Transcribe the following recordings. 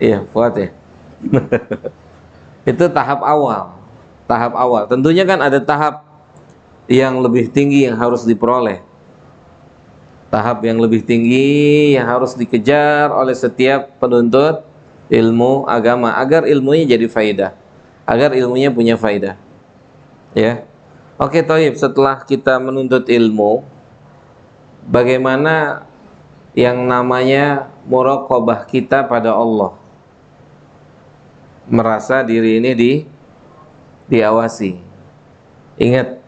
Iya, Fuad ya. Itu tahap awal. Tahap awal. Tentunya kan ada tahap yang lebih tinggi yang harus diperoleh. Tahap yang lebih tinggi yang harus dikejar oleh setiap penuntut ilmu agama agar ilmunya jadi faidah, agar ilmunya punya faidah. Ya. Oke, Toib. Setelah kita menuntut ilmu, bagaimana yang namanya muraqabah kita pada Allah? Merasa diri ini diawasi. Ingat,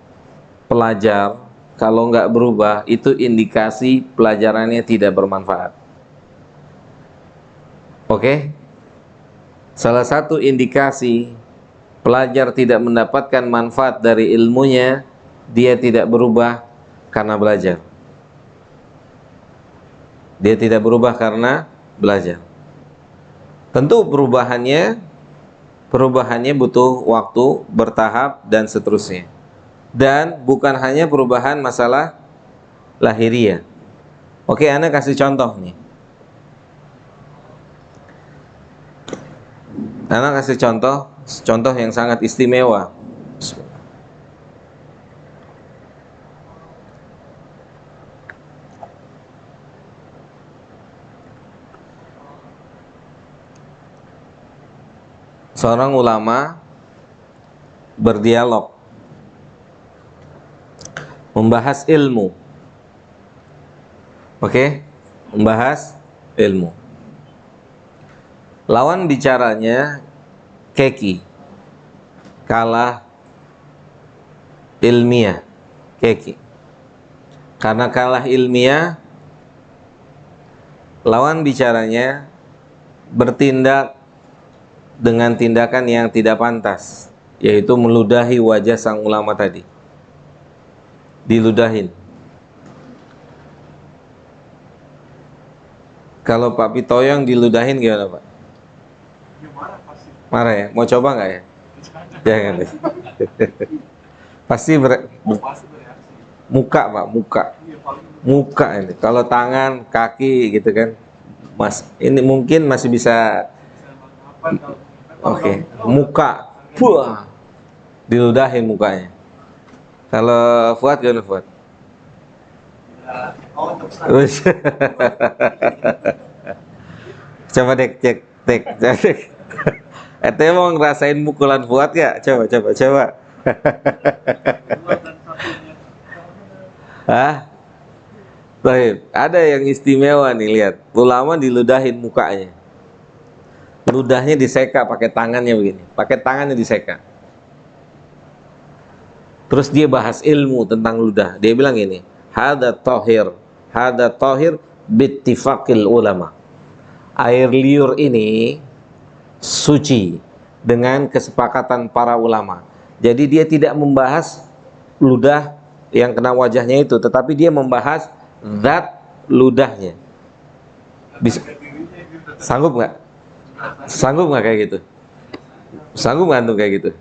pelajar kalau nggak berubah itu indikasi pelajarannya tidak bermanfaat. Oke? Salah satu indikasi pelajar tidak mendapatkan manfaat dari ilmunya, dia tidak berubah karena belajar. Dia tidak berubah karena belajar. Tentu perubahannya butuh waktu, bertahap dan seterusnya. Dan bukan hanya perubahan masalah lahiriah. Oke, Ana kasih contoh nih. Ana kasih contoh yang sangat istimewa. Seorang ulama berdialog, membahas ilmu. Oke? Membahas ilmu. Lawan bicaranya keki, kalah ilmiah, keki. Karena kalah ilmiah, lawan bicaranya bertindak dengan tindakan yang tidak pantas, yaitu meludahi wajah sang ulama tadi. Diludahin. Kalau Pak Pitoyong diludahin gimana, Pak? Marah ya? Mau coba nggak ya? Jangan deh. Pasti muka, Pak, muka ini. Kalau tangan, kaki gitu kan, Mas, ini mungkin masih bisa. Oke, muka, buah, diludahin mukanya. Kalau Fuad gimana, Fuad? Coba cek. Ete mau ngerasain mukulan Fuad ya? Coba. Hah? Baik, ada yang istimewa nih, lihat. Ulama diludahin mukanya. Ludahnya diseka pakai tangannya begini. Pakai tangannya diseka. Terus dia bahas ilmu tentang ludah. Dia bilang ini, hada tohir bittifaqil ulama. Air liur ini suci dengan kesepakatan para ulama. Jadi dia tidak membahas ludah yang kena wajahnya itu, tetapi dia membahas zat ludahnya. Bisa, sanggup nggak? Sanggup nggak kayak gitu? Sanggup nggak tuh kayak gitu?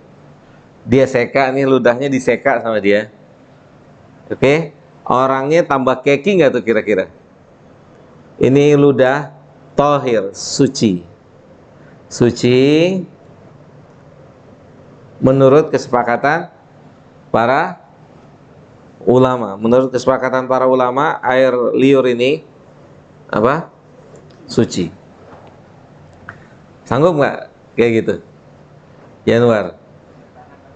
Dia seka nih, ludahnya diseka sama dia. Oke, orangnya tambah keki nggak tuh kira-kira? Ini ludah tohir, suci menurut kesepakatan para ulama. Menurut kesepakatan para ulama, air liur ini apa? Suci. Sanggup nggak kayak gitu? Januar.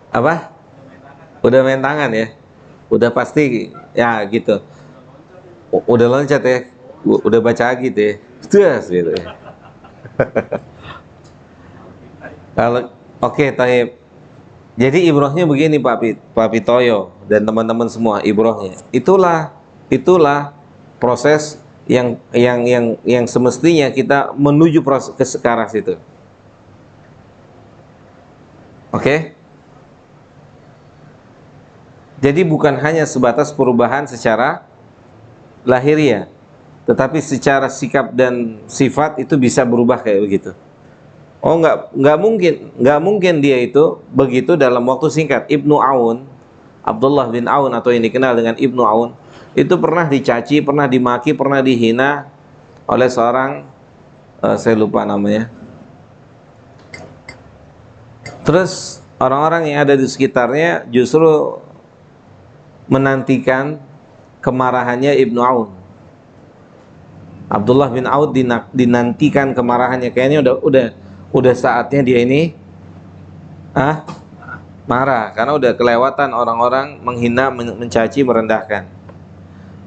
Apa? Udah main tangan ya? Udah pasti ya gitu. Udah loncat ya? Udah baca gitu ya? Terus gitu ya. Kalau oke, Taib. Jadi ibrohnya begini Pak Pitoyo dan teman-teman semua, ibrohnya. Itulah proses yang semestinya kita menuju proses ke arah situ. Oke? Jadi bukan hanya sebatas perubahan secara lahiriah, tetapi secara sikap dan sifat itu bisa berubah kayak begitu. Oh, nggak mungkin dia itu begitu dalam waktu singkat. Ibnu Aun, Abdullah bin Aun atau yang dikenal dengan Ibnu Aun, itu pernah dicaci, pernah dimaki, pernah dihina oleh seorang saya lupa namanya, Terus orang-orang yang ada di sekitarnya justru menantikan kemarahannya Ibnu Aun. Abdullah bin Aun dinantikan kemarahannya. Kayaknya udah saatnya dia ini marah karena udah kelewatan orang-orang menghina, mencaci, merendahkan.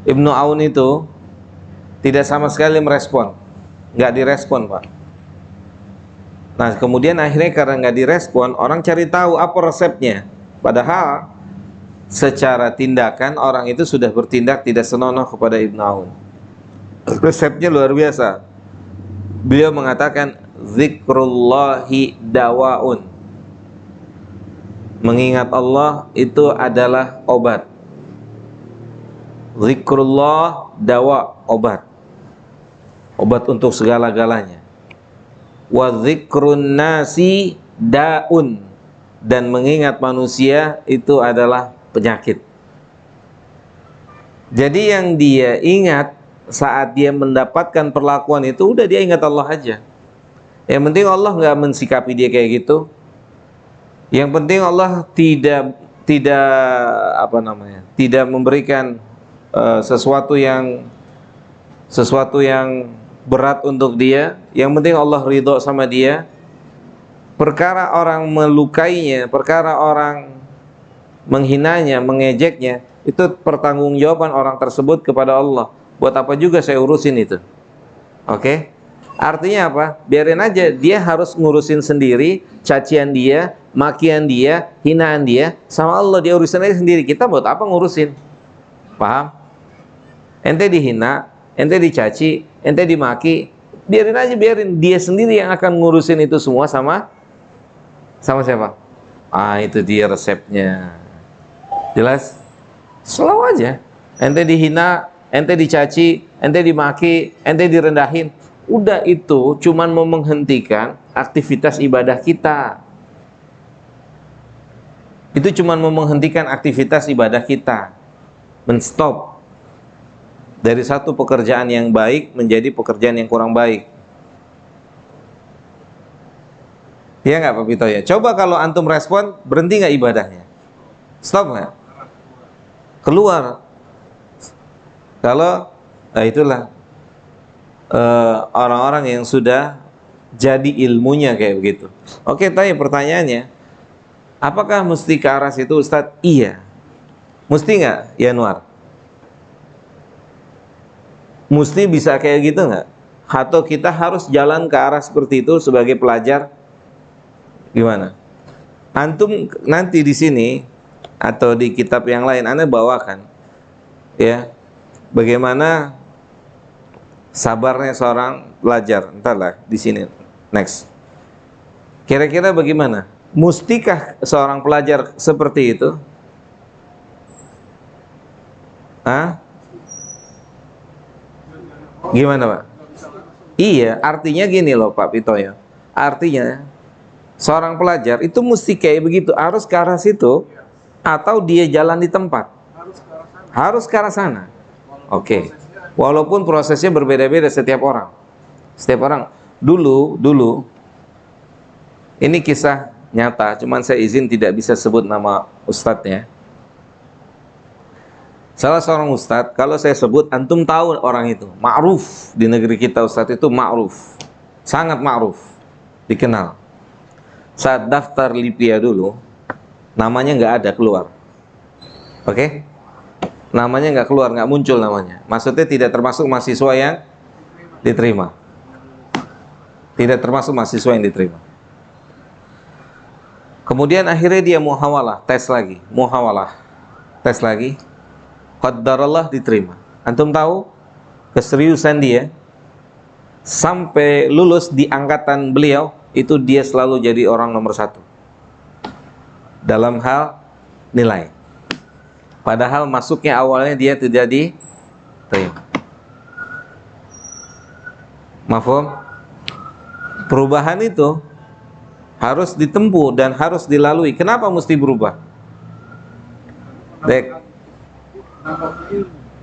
Ibnu Aun itu tidak sama sekali merespon, nggak direspon, Pak. Nah, kemudian akhirnya karena nggak direspon, orang cari tahu apa resepnya. Padahal secara tindakan orang itu sudah bertindak tidak senonoh kepada Ibnu Aun. Resepnya luar biasa. Beliau mengatakan zikrullahi dawaun. Mengingat Allah itu adalah obat. Zikrullah dawa, obat. Obat untuk segala-galanya. Wa zikrun nasi daun, dan mengingat manusia itu adalah penyakit. Jadi yang dia ingat saat dia mendapatkan perlakuan itu, udah dia ingat Allah aja. Yang penting Allah nggak mensikapi dia kayak gitu. Yang penting Allah tidak tidak memberikan sesuatu yang berat untuk dia. Yang penting Allah ridho sama dia. Perkara orang melukainya, perkara orang menghinanya, mengejeknya, itu pertanggungjawaban orang tersebut kepada Allah. Buat apa juga saya urusin itu? Oke? Artinya apa? Biarin aja, dia harus ngurusin sendiri cacian dia, makian dia, hinaan dia, sama Allah dia urusin aja sendiri. Kita buat apa ngurusin? Paham? Ente dihina, ente dicaci, ente dimaki, biarin aja, biarin dia sendiri yang akan ngurusin itu semua sama siapa? Itu dia resepnya. Jelas? Slow aja. Ente dihina, ente dicaci, ente dimaki, ente direndahin, udah itu cuman mau menghentikan aktivitas ibadah kita. Itu cuman mau menghentikan aktivitas ibadah kita, menstop dari satu pekerjaan yang baik menjadi pekerjaan yang kurang baik. Iya nggak Pak Pito ya? Coba kalau antum respon, berhenti nggak ibadahnya? Stop nggak? Keluar. Kalau itulah orang-orang yang sudah jadi ilmunya kayak begitu. Oke, tanya pertanyaannya, apakah mesti ke aras itu Ustadz? Iya. Mesti nggak, Yanuar? Mesti bisa kayak gitu nggak? Atau kita harus jalan ke arah seperti itu sebagai pelajar? Gimana? Antum nanti di sini atau di kitab yang lain Anda bawakan ya, bagaimana sabarnya seorang pelajar. Entarlah di sini. Next. Kira-kira bagaimana? Mustikah seorang pelajar seperti itu? Gimana Pak? Iya, artinya gini loh Pak Pito ya. Artinya seorang pelajar itu mesti kayak begitu, harus ke arah situ, atau dia jalan di tempat? Harus ke arah sana. Oke. Walaupun prosesnya berbeda-beda setiap orang. Setiap orang. Dulu ini kisah nyata, cuman saya izin tidak bisa sebut nama ustadznya. Salah seorang ustadz, kalau saya sebut antum tahu orang itu, ma'ruf di negeri kita. Ustadz itu ma'ruf, sangat ma'ruf, dikenal. Saat daftar Lipia dulu, namanya nggak ada keluar. Oke? Namanya nggak keluar, nggak muncul namanya. Maksudnya tidak termasuk mahasiswa yang diterima. Tidak termasuk mahasiswa yang diterima. Kemudian akhirnya dia muhawalah, tes lagi, tes lagi. Qaddarallah diterima. Antum tahu keseriusan dia sampai lulus di angkatan beliau, itu dia selalu jadi orang nomor 1 dalam hal nilai. Padahal masuknya awalnya dia tidak diterima. Mafhum? Perubahan itu harus ditempuh dan harus dilalui. Kenapa mesti berubah? Baik.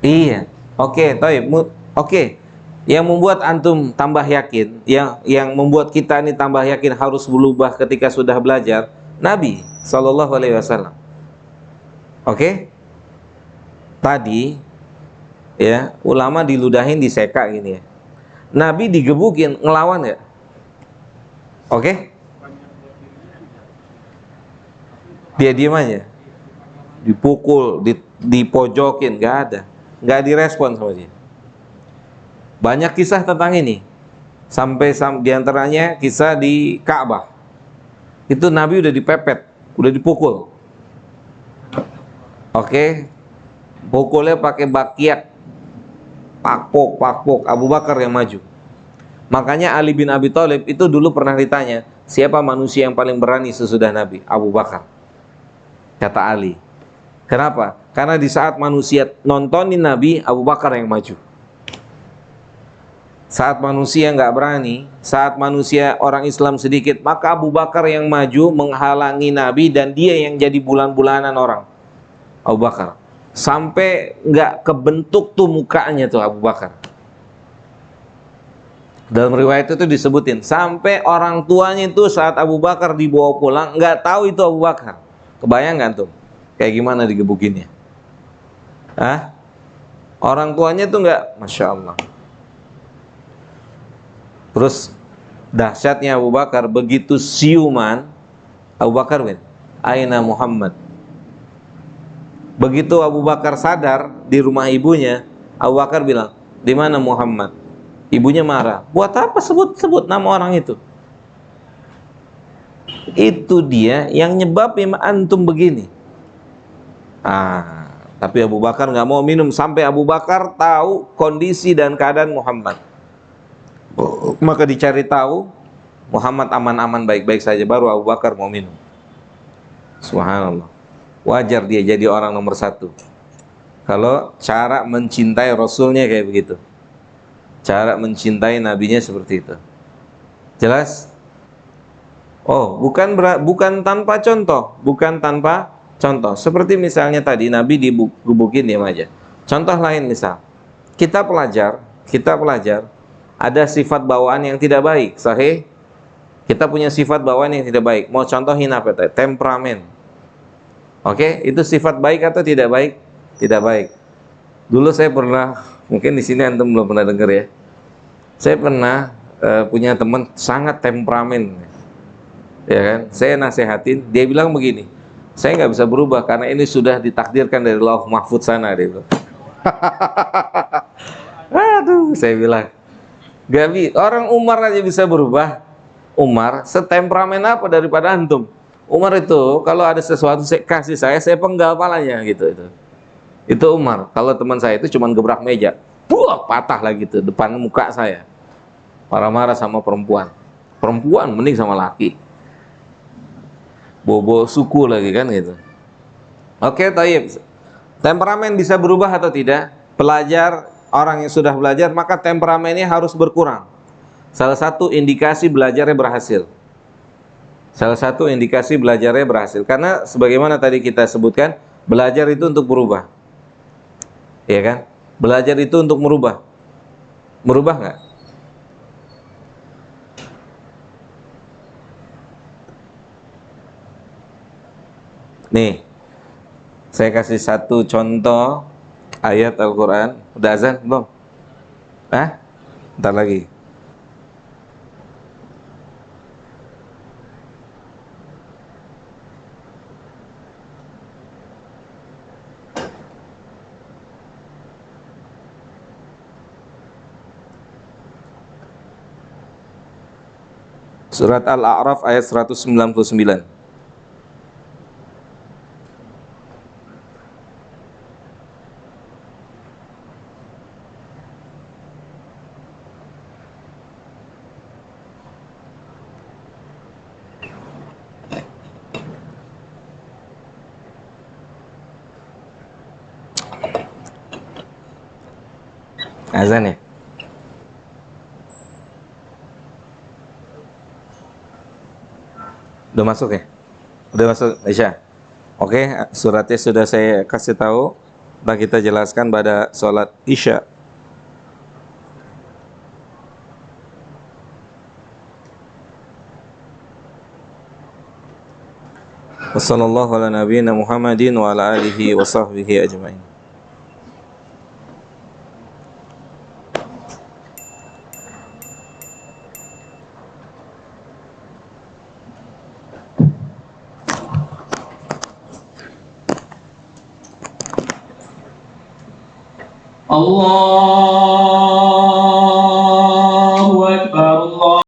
Iya. Oke, taib. Oke. Yang membuat antum tambah yakin, yang membuat kita ini tambah yakin harus berubah ketika sudah belajar, Nabi Shallallahu Alaihi Wasallam. Oke, tadi ya ulama diludahin, diseka gini ya. Nabi digebukin, ngelawan ya. Oke, dia diem aja, dipukul, dipojokin, nggak direspon sama dia. Banyak kisah tentang ini, sampai diantaranya kisah di Ka'bah. Itu Nabi udah dipepet, udah dipukul. Oke, pukulnya pakai bakiak, pakpok, Abu Bakar yang maju. Makanya Ali bin Abi Thalib itu dulu pernah ditanya, siapa manusia yang paling berani sesudah Nabi? Abu Bakar, kata Ali. Kenapa? Karena di saat manusia nontonin Nabi, Abu Bakar yang maju. Saat manusia nggak berani, saat manusia orang Islam sedikit, maka Abu Bakar yang maju menghalangi Nabi, dan dia yang jadi bulan-bulanan orang. Abu Bakar sampai nggak kebentuk tuh mukanya tuh Abu Bakar. Dalam riwayat itu disebutin sampai orang tuanya itu saat Abu Bakar dibawa pulang nggak tahu itu Abu Bakar. Kebayang nggak tuh kayak gimana digebukinnya? Orang tuanya tuh nggak, Masya Allah. Terus dahsyatnya Abu Bakar, begitu siuman Abu Bakar, Aina Muhammad. Begitu Abu Bakar sadar di rumah ibunya, Abu Bakar bilang, di mana Muhammad? Ibunya marah. Buat apa sebut-sebut nama orang itu? Itu dia yang nyebabin antum begini. Tapi Abu Bakar nggak mau minum sampai Abu Bakar tahu kondisi dan keadaan Muhammad. Maka dicari tahu, Muhammad aman-aman baik-baik saja, baru Abu Bakar mau minum. Subhanallah. Wajar dia jadi orang nomor satu kalau cara mencintai Rasulnya kayak begitu, cara mencintai Nabinya seperti itu. Jelas? Oh, bukan tanpa contoh, seperti misalnya tadi Nabi digebukin, diam aja. Contoh lain, misal kita pelajar ada sifat bawaan yang tidak baik, sahih? Kita punya sifat bawaan yang tidak baik. Mau contohin apa? Temperamen. Oke, itu sifat baik atau tidak baik? Tidak baik. Dulu saya pernah, mungkin di sini antum belum pernah dengar ya. Saya pernah punya teman sangat temperamen, ya kan? Saya nasehatin, dia bilang begini, saya nggak bisa berubah karena ini sudah ditakdirkan dari Lauh Mahfud sana, dia bilang. Aduh, saya bilang, orang Umar aja bisa berubah. Umar setemperamen apa daripada antum? Umar itu kalau ada sesuatu saya penggal palanya gitu. Itu Umar. Kalau teman saya itu cuma gebrak meja, patah lagi gitu depan muka saya. Marah-marah sama perempuan mending sama laki, bobo suku lagi kan gitu. Oke, taib. Temperamen bisa berubah atau tidak? Orang yang sudah belajar maka temperamennya harus berkurang. Salah satu indikasi belajarnya berhasil. Karena sebagaimana tadi kita sebutkan, belajar itu untuk berubah, ya kan? Belajar itu untuk merubah nggak? Nih, saya kasih satu contoh ayat Al-Quran. Udah azan belum? Bentar lagi. Surat Al-A'raf ayat 199. Azan ya? Udah masuk ya? Udah masuk Aisyah? Oke, suratnya sudah saya kasih tahu. Nah, kita jelaskan pada sholat Isya. Wassallallahu ala nabiyyina Muhammadin wa ala alihi wa sahbihi ajmain. Allah